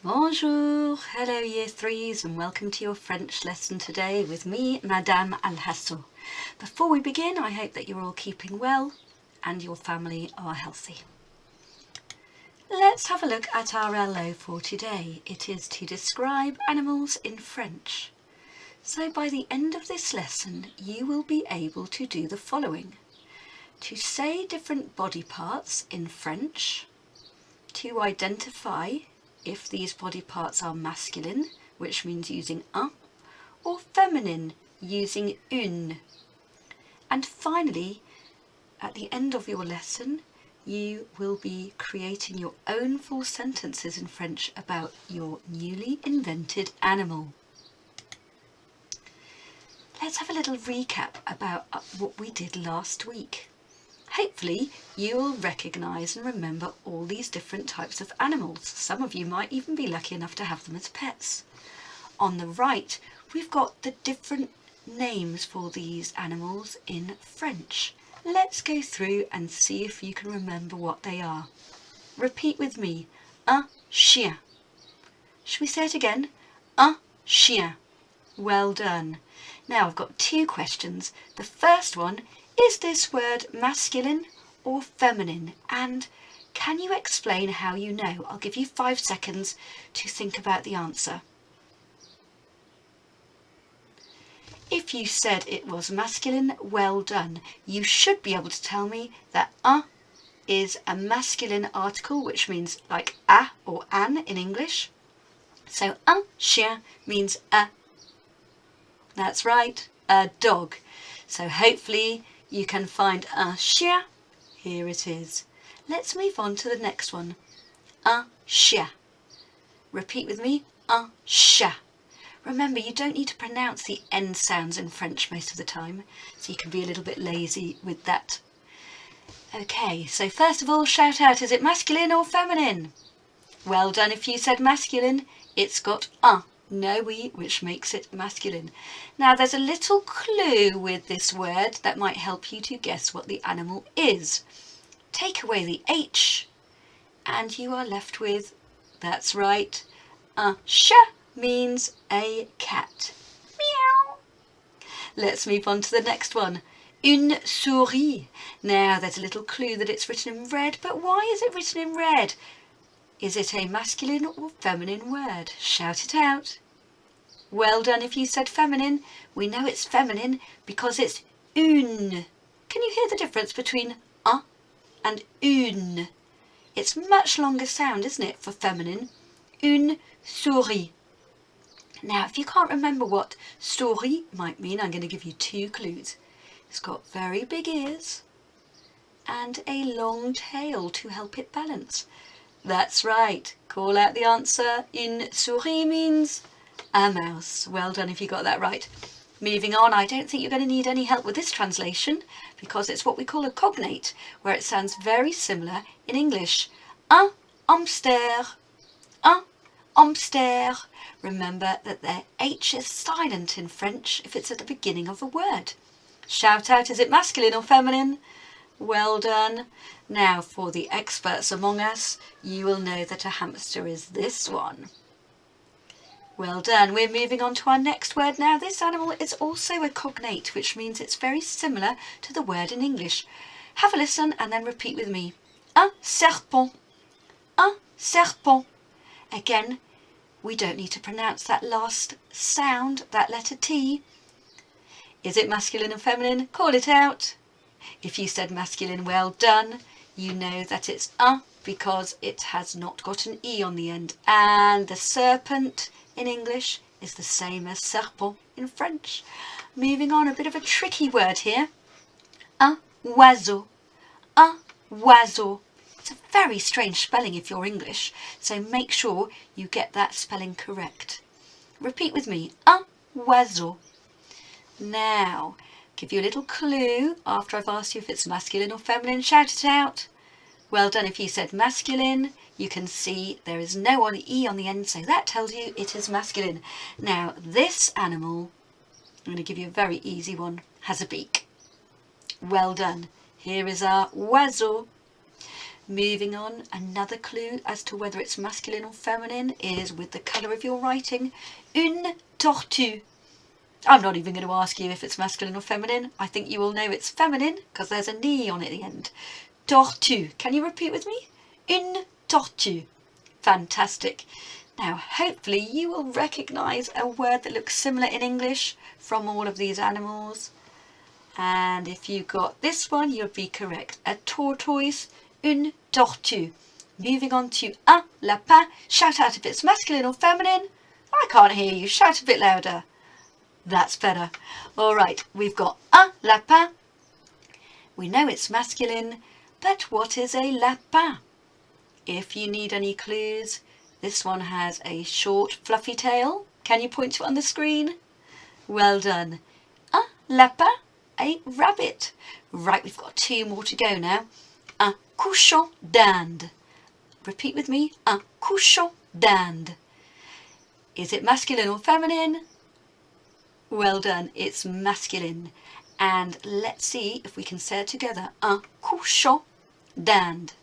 Bonjour, hello Year 3s and welcome to your French lesson today with me, Madame Alhasso. Before we begin, I hope that you're all keeping well and your family are healthy. Let's have a look at our LO for today. It is to describe animals in French. So by the end of this lesson, you will be able to do the following. To say different body parts in French, to identify if these body parts are masculine, which means using un, or feminine, using une. And finally, at the end of your lesson, you will be creating your own full sentences in French about your newly invented animal. Let's have a little recap about what we did last week. Hopefully you will recognise and remember all these different types of animals. Some of you might even be lucky enough to have them as pets. On the right, we've got the different names for these animals in French. Let's go through and see if you can remember what they are. Repeat with me. Un chien. Should we say it again? Un chien. Well done. Now I've got two questions. The first one, is this word masculine or feminine? And can you explain how you know? I'll give you 5 seconds to think about the answer. If you said it was masculine, well done. You should be able to tell me that un is a masculine article, which means like a or an in English. So un chien means a. That's right, a dog. So hopefully you can find un chien. Here it is. Let's move on to the next one. Un chat. Repeat with me. Un chat. Remember, you don't need to pronounce the N sounds in French most of the time, so you can be a little bit lazy with that. Okay, so first of all, shout out, is it masculine or feminine? Well done if you said masculine. It's got un, no e, which makes it masculine. Now there's a little clue with this word that might help you to guess what the animal is. Take away the H and you are left with, that's right, un chat means a cat. Meow. Let's move on to the next one. Une souris. Now there's a little clue that it's written in red, but why is it written in red? Is it a masculine or feminine word? Shout it out. Well done if you said feminine. We know it's feminine because it's une. Can you hear the difference between un and une? It's much longer sound, isn't it, for feminine? Une souris. Now, if you can't remember what souris might mean, I'm going to give you 2 clues. It's got very big ears and a long tail to help it balance. That's right. Call out the answer. Une souris means a mouse. Well done if you got that right. Moving on, I don't think you're going to need any help with this translation because it's what we call a cognate, where it sounds very similar in English. Un hamster. Un hamster. Remember that the H is silent in French if it's at the beginning of a word. Shout out, is it masculine or feminine? Well done. Now for the experts among us, you will know that a hamster is this one. Well done. We're moving on to our next word now. This animal is also a cognate, which means it's very similar to the word in English. Have a listen and then repeat with me. Un serpent. Un serpent. Again, we don't need to pronounce that last sound, that letter T. Is it masculine and feminine? Call it out. If you said masculine, well done. You know that it's un because it has not got an E on the end. And the serpent in English is the same as serpent in French. Moving on, a bit of a tricky word here. Un oiseau. Un oiseau. It's a very strange spelling if you're English, so make sure you get that spelling correct. Repeat with me. Un oiseau. Now, give you a little clue after I've asked you if it's masculine or feminine. Shout it out. Well done if you said masculine. You can see there is no E on the end, so that tells you it is masculine. Now, this animal, I'm going to give you a very easy one, has a beak. Well done. Here is our oiseau. Moving on, another clue as to whether it's masculine or feminine is with the colour of your writing. Une tortue. I'm not even going to ask you if it's masculine or feminine. I think you will know it's feminine because there's a ni on it at the end. Tortue. Can you repeat with me? Une tortue. Fantastic. Now, hopefully you will recognise a word that looks similar in English from all of these animals. And if you got this one, you'll be correct. A tortoise, une tortue. Moving on to un lapin. Shout out if it's masculine or feminine. I can't hear you. Shout a bit louder. That's better. All right, we've got un lapin. We know it's masculine, but what is a lapin? If you need any clues, this one has a short, fluffy tail. Can you point to it on the screen? Well done. Un lapin, a rabbit. Right, we've got 2 more to go now. Un cochon d'Inde. Repeat with me. Un cochon d'Inde. Is it masculine or feminine? Well done, it's masculine. And let's see if we can say it together. Un cochon d'Inde.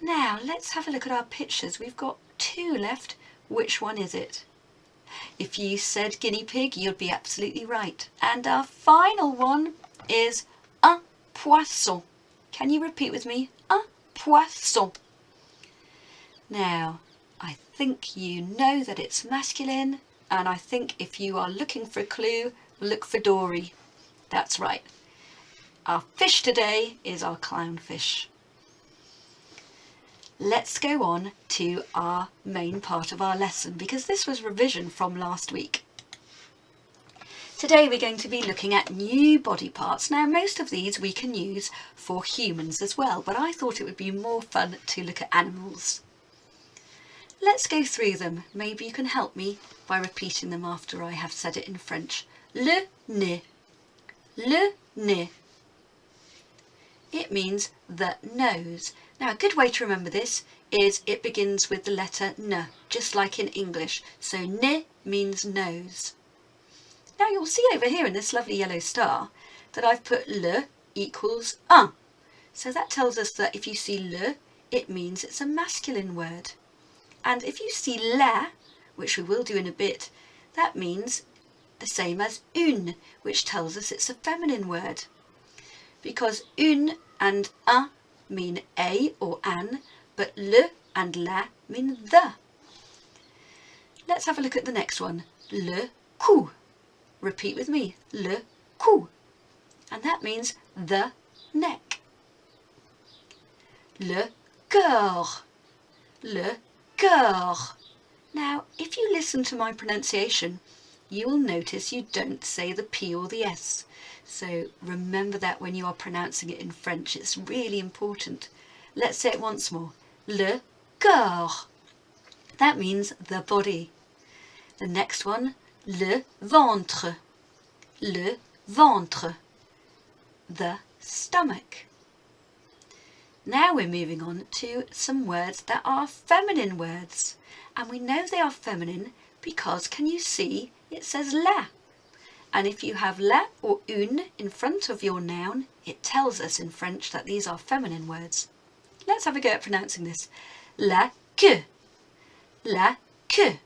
Now, let's have a look at our pictures. We've got 2 left. Which one is it? If you said guinea pig, you'd be absolutely right. And our final one is un poisson. Can you repeat with me? Un poisson. Now, I think you know that it's masculine, and I think if you are looking for a clue, look for Dory. That's right. Our fish today is our clownfish. Let's go on to our main part of our lesson, because this was revision from last week. Today we're going to be looking at new body parts. Now, most of these we can use for humans as well, but I thought it would be more fun to look at animals. Let's go through them. Maybe you can help me by repeating them after I have said it in French. Le nez. Le nez. It means the nose. Now, a good way to remember this is it begins with the letter N, just like in English. So nez means nose. Now you'll see over here in this lovely yellow star that I've put le equals un. So that tells us that if you see le, it means it's a masculine word. And if you see la, which we will do in a bit, that means the same as une, which tells us it's a feminine word. Because une and un mean a or an, but le and la mean the. Let's have a look at the next one. Le cou. Repeat with me. Le cou. And that means the neck. Le cœur. Le cœur. Now, if you listen to my pronunciation, you will notice you don't say the P or the S. So remember that when you are pronouncing it in French, it's really important. Let's say it once more. Le cœur. That means the body. The next one, le ventre. Le ventre. The stomach. Now we're moving on to some words that are feminine words. And we know they are feminine because, can you see, it says la. And if you have la or une in front of your noun, it tells us in French that these are feminine words. Let's have a go at pronouncing this. La queue. La queue.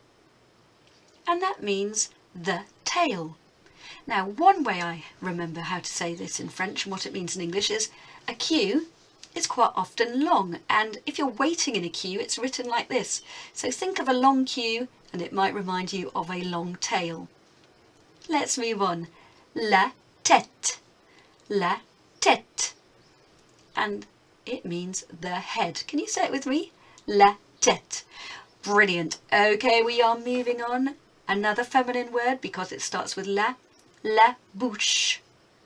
And that means the tail. Now, one way I remember how to say this in French and what it means in English is a queue is quite often long, and if you're waiting in a queue, it's written like this. So think of a long queue and it might remind you of a long tail. Let's move on. La tête. La tête. And it means the head. Can you say it with me? La tête. Brilliant. Okay, we are moving on. Another feminine word because it starts with la. La bouche.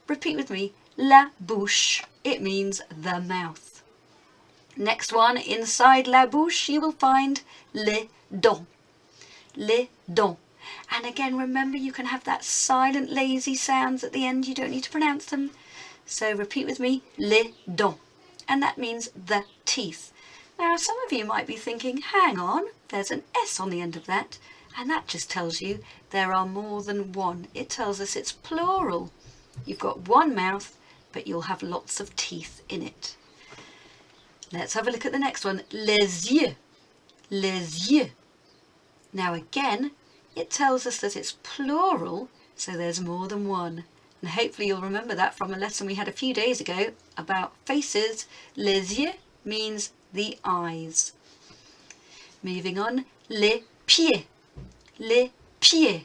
Repeat with me. La bouche. It means the mouth. Next one, inside la bouche, you will find les dents. Les dents. And again, remember you can have that silent, lazy sounds at the end. You don't need to pronounce them. So repeat with me, les dents. And that means the teeth. Now, some of you might be thinking, hang on, there's an S on the end of that. And that just tells you there are more than one. It tells us it's plural. You've got one mouth, but you'll have lots of teeth in it. Let's have a look at the next one. Les yeux. Les yeux. Now again, it tells us that it's plural, so there's more than one. And hopefully you'll remember that from a lesson we had a few days ago about faces. Les yeux means the eyes. Moving on, les pieds. Les pieds.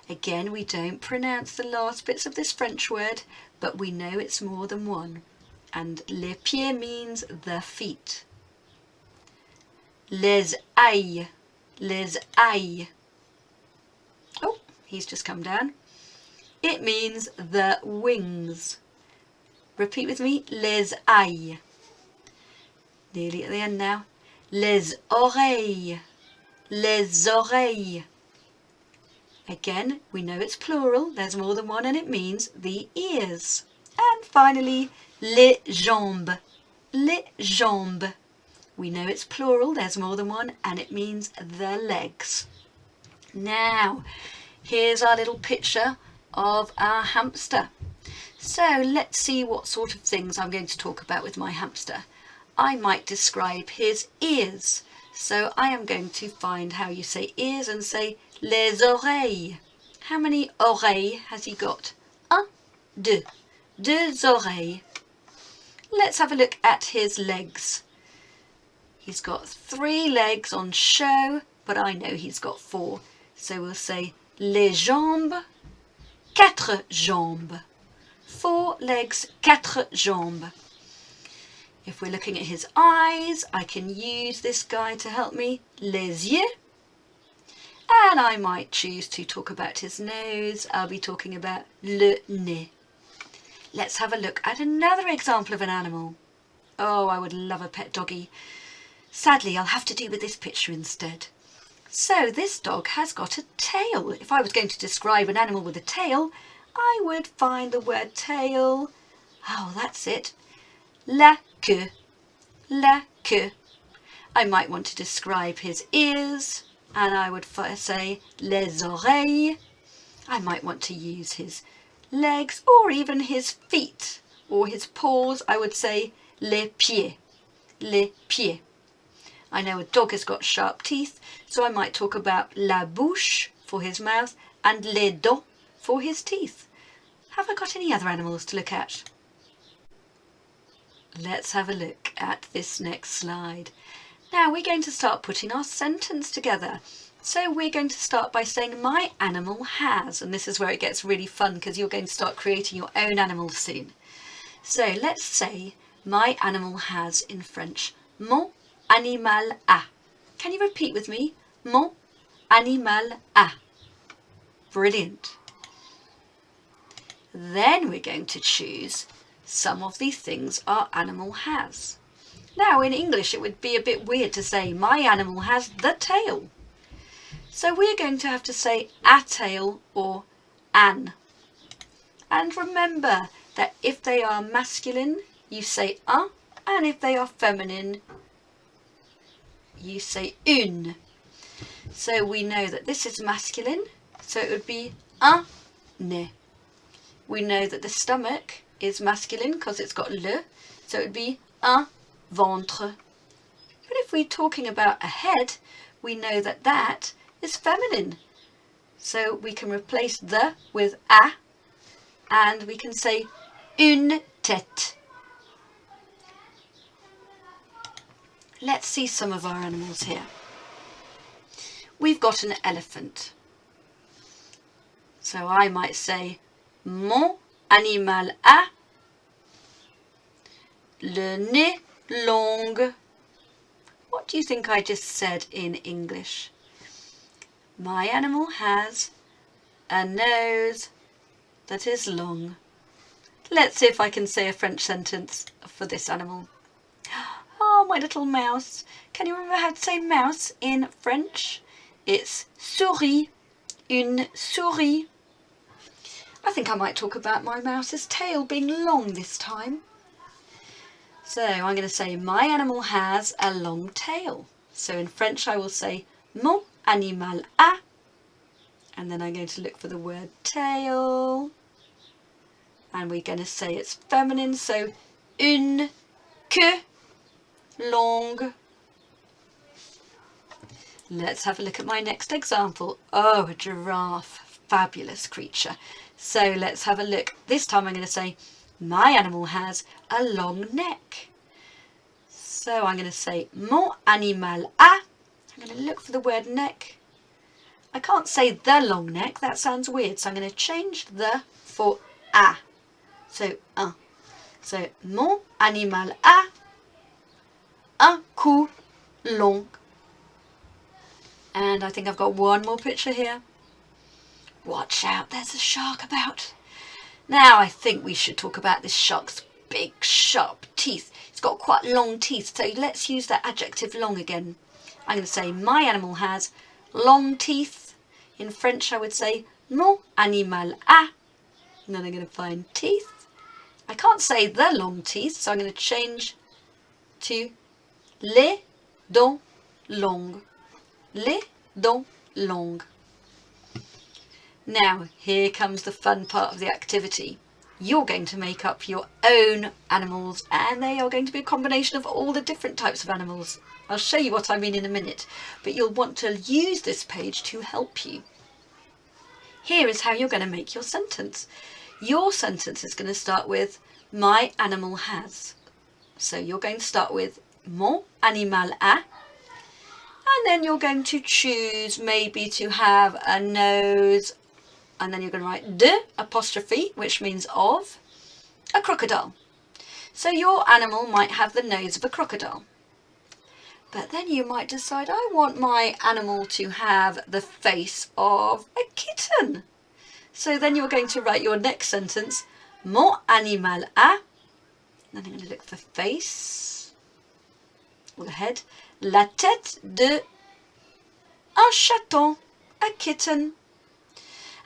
Again, we don't pronounce the last bits of this French word, but we know it's more than one. And les pieds means the feet. Les ailes. Les ailes. Oh, he's just come down. It means the wings. Repeat with me. Les ailes. Nearly at the end now. Les oreilles. Les oreilles. Again, we know it's plural. There's more than one and it means the ears. And finally, les jambes. Les jambes. We know it's plural. There's more than one and it means the legs. Now, here's our little picture of our hamster. So let's see what sort of things I'm going to talk about with my hamster. I might describe his ears. So I am going to find how you say ears and say les oreilles. How many oreilles has he got? Un, deux. Deux oreilles. Let's have a look at his legs. He's got 3 legs on show, but I know he's got 4. So we'll say les jambes, 4 jambes. 4 legs, 4 jambes. If we're looking at his eyes, I can use this guy to help me. Les yeux. And I might choose to talk about his nose. I'll be talking about le nez. Let's have a look at another example of an animal. Oh, I would love a pet doggy. Sadly, I'll have to do with this picture instead. So this dog has got a tail. If I was going to describe an animal with a tail, I would find the word tail. Oh, that's it. La queue. La queue. I might want to describe his ears, and I would say les oreilles. I might want to use his legs or even his feet or his paws. I would say les pieds. Les pieds. I know a dog has got sharp teeth, so I might talk about la bouche for his mouth and les dents for his teeth. Have I got any other animals to look at? Let's have a look at this next slide. Now we're going to start putting our sentence together. So we're going to start by saying my animal has, and this is where it gets really fun because you're going to start creating your own animals soon. So let's say my animal has in French. Mon animal a. Can you repeat with me? Mon animal a. Brilliant. Then we're going to choose some of the things our animal has. Now in English it would be a bit weird to say my animal has the tail. So we're going to have to say a tail or an. And remember that if they are masculine, you say un, and if they are feminine, you say une. So we know that this is masculine, so it would be un nez. We know that the stomach is masculine because it's got le, so it would be un ventre. But if we're talking about a head, we know that that is feminine. So we can replace the with a, and we can say une tête. Let's see some of our animals here. We've got an elephant. So I might say mon animal a le nez long. What do you think I just said in English? My animal has a nose that is long. Let's see if I can say a French sentence for this animal. Oh, my little mouse. Can you remember how to say mouse in French? It's souris, une souris. I think I might talk about my mouse's tail being long this time. So I'm going to say my animal has a long tail. So in French I will say mon animal a, and then I'm going to look for the word tail, and we're going to say it's feminine, so une queue, long. Let's have a look at my next example. Oh, a giraffe, fabulous creature. So let's have a look. This time I'm going to say, my animal has a long neck. So I'm going to say, mon animal a. I'm going to look for the word neck. I can't say the long neck, that sounds weird. So I'm going to change the for a. So, un. So, mon animal a un cou long. And I think I've got one more picture here. Watch out, there's a shark about. Now I think we should talk about this shark's big sharp teeth. It's got quite long teeth, so let's use that adjective long again. I'm going to say my animal has long teeth. In French I would say mon animal a. And then I'm going to find teeth. I can't say the long teeth, so I'm going to change to les dents longues. Les dents longues. Now, here comes the fun part of the activity. You're going to make up your own animals, and they are going to be a combination of all the different types of animals. I'll show you what I mean in a minute, but you'll want to use this page to help you. Here is how you're going to make your sentence. Your sentence is going to start with, my animal has. So you're going to start with, mon animal a. And then you're going to choose maybe to have a nose, and then you're going to write de apostrophe, which means of, a crocodile. So your animal might have the nose of a crocodile. But then you might decide, I want my animal to have the face of a kitten. So then you're going to write your next sentence, mon animal a. Then I'm going to look for face, or the head, la tête de un chaton, a kitten.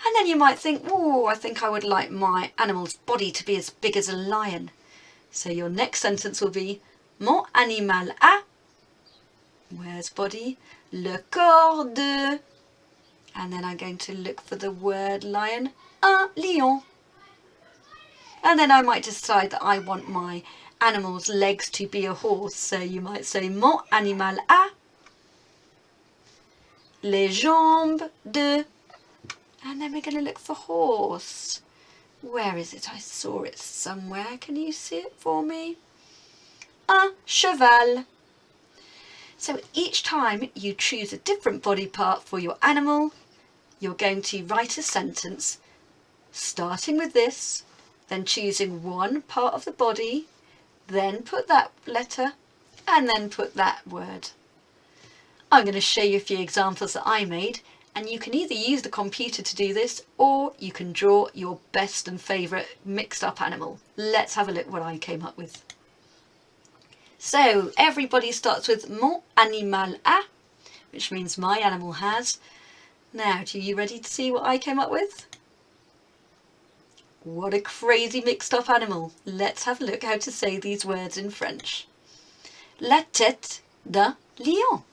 And then you might think, oh, I think I would like my animal's body to be as big as a lion. So your next sentence will be, mon animal a, where's body? Le corps de, and then I'm going to look for the word lion, un lion. And then I might decide that I want my animal's legs to be a horse. So you might say, mon animal a les jambes de. And then we're going to look for horse. Where is it? I saw it somewhere. Can you see it for me? Un cheval. So each time you choose a different body part for your animal, you're going to write a sentence starting with this, then choosing one part of the body, then put that letter, and then put that word. I'm going to show you a few examples that I made, and you can either use the computer to do this, or you can draw your best and favourite mixed up animal. Let's have a look what I came up with. So everybody starts with mon animal a, which means my animal has. Now, are you ready to see what I came up with? What a crazy mixed up animal. Let's have a look how to say these words in French. La tête d'un lion.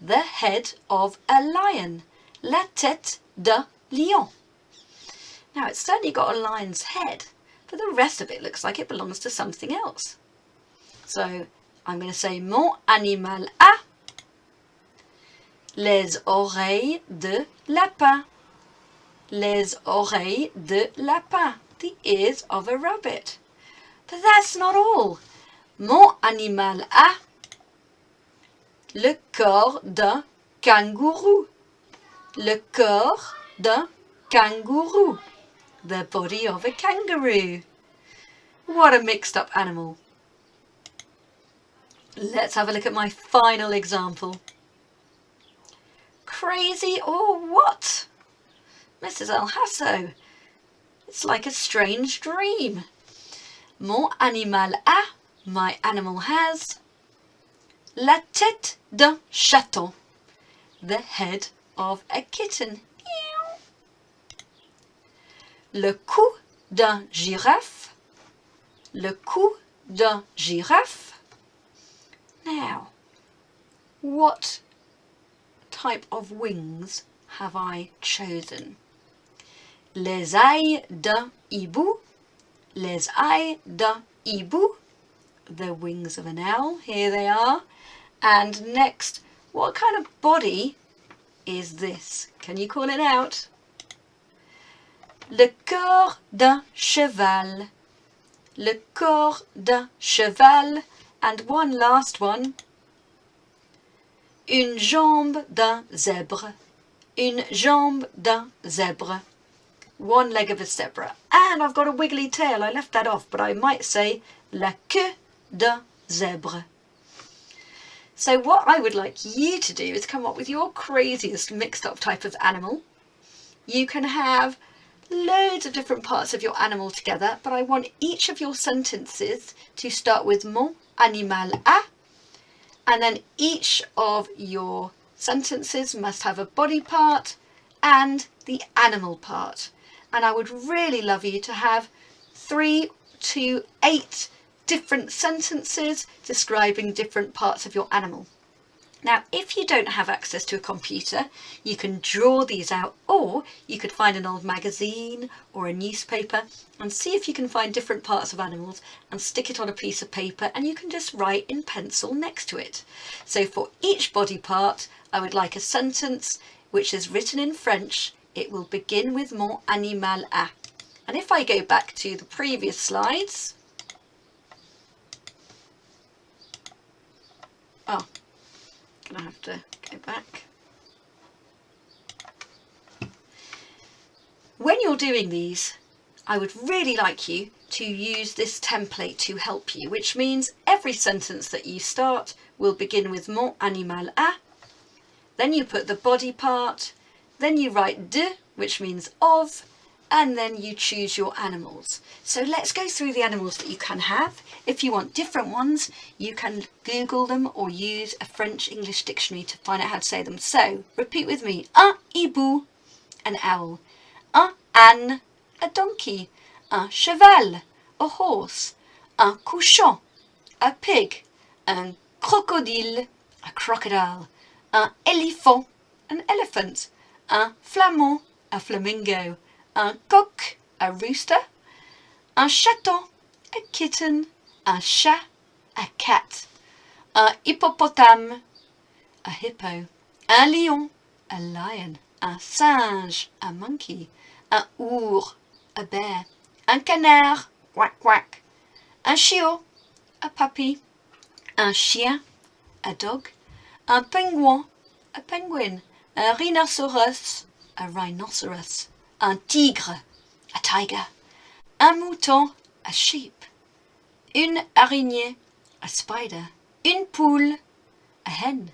The head of a lion. La tête d'un lion. Now it's certainly got a lion's head, but the rest of it looks like it belongs to something else. So I'm going to say mon animal a les oreilles de lapin. Les oreilles de lapin. The ears of a rabbit. But that's not all. Mon animal a le corps d'un kangourou. Le corps d'un kangourou. The body of a kangaroo. What a mixed up animal. Let's have a look at my final example. Crazy or what? Mrs. El-Hasso, it's like a strange dream. Mon animal a, my animal has, la tête d'un chaton, the head of a kitten. Le cou d'un girafe, le cou d'un girafe. Now, what type of wings have I chosen? Les ailes d'un hibou, les ailes d'un hibou, the wings of an owl. Here they are. And next, what kind of body is this? Can you call it out? Le corps d'un cheval. Le corps d'un cheval. And one last one. Une jambe d'un zèbre. Une jambe d'un zèbre. One leg of a zebra. And I've got a wiggly tail. I left that off, but I might say la queue d'un zèbre. So what I would like you to do is come up with your craziest mixed up type of animal. You can have loads of different parts of your animal together, but I want each of your sentences to start with mon animal a, and then each of your sentences must have a body part and the animal part. And I would really love you to have 3 to 8 different sentences describing different parts of your animal. Now, if you don't have access to a computer, you can draw these out, or you could find an old magazine or a newspaper and see if you can find different parts of animals and stick it on a piece of paper, and you can just write in pencil next to it. So for each body part, I would like a sentence which is written in French. It will begin with mon animal a. And if I go back to the previous slides, gonna have to go back. When you're doing these, I would really like you to use this template to help you, which means every sentence that you start will begin with mon animal a, then you put the body part, then you write de, which means of, and then you choose your animals. So let's go through the animals that you can have. If you want different ones, you can Google them or use a French-English dictionary to find out how to say them. So repeat with me. Un hibou, an owl. Un âne, a donkey. Un cheval, a horse. Un cochon, a pig. Un crocodile, a crocodile. Un éléphant, an elephant. Un flamand, a flamingo. Un coq, a rooster. Un chaton, a kitten. Un chat, a cat. Un hippopotame, a hippo. Un lion, a lion. Un singe, a monkey. Un ours, a bear. Un canard, quack quack. Un chiot, a puppy. Un chien, a dog. Un pingouin, a penguin. Un rhinocéros, a rhinoceros. Un tigre, a tiger. Un mouton, a sheep. Une araignée, a spider. Une poule, a hen.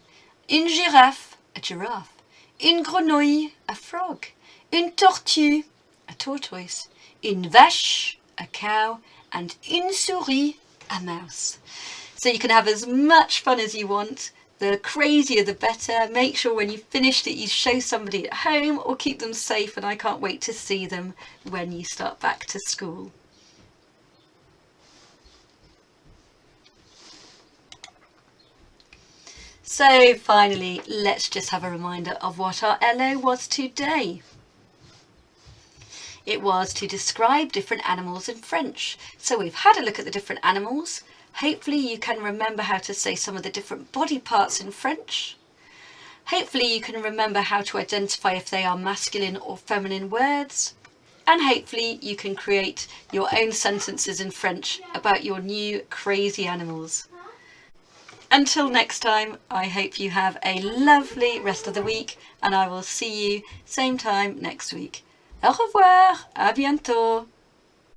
Une girafe, a giraffe. Une grenouille, a frog. Une tortue, a tortoise. Une vache, a cow. And une souris, a mouse. So you can have as much fun as you want. The crazier the better. Make sure when you've finished it you show somebody at home or keep them safe, and I can't wait to see them when you start back to school. So finally, let's just have a reminder of what our LO was today. It was to describe different animals in French. So we've had a look at the different animals. Hopefully you can remember how to say some of the different body parts in French. Hopefully you can remember how to identify if they are masculine or feminine words. And hopefully you can create your own sentences in French about your new crazy animals. Until next time, I hope you have a lovely rest of the week, and I will see you same time next week. Au revoir, à bientôt.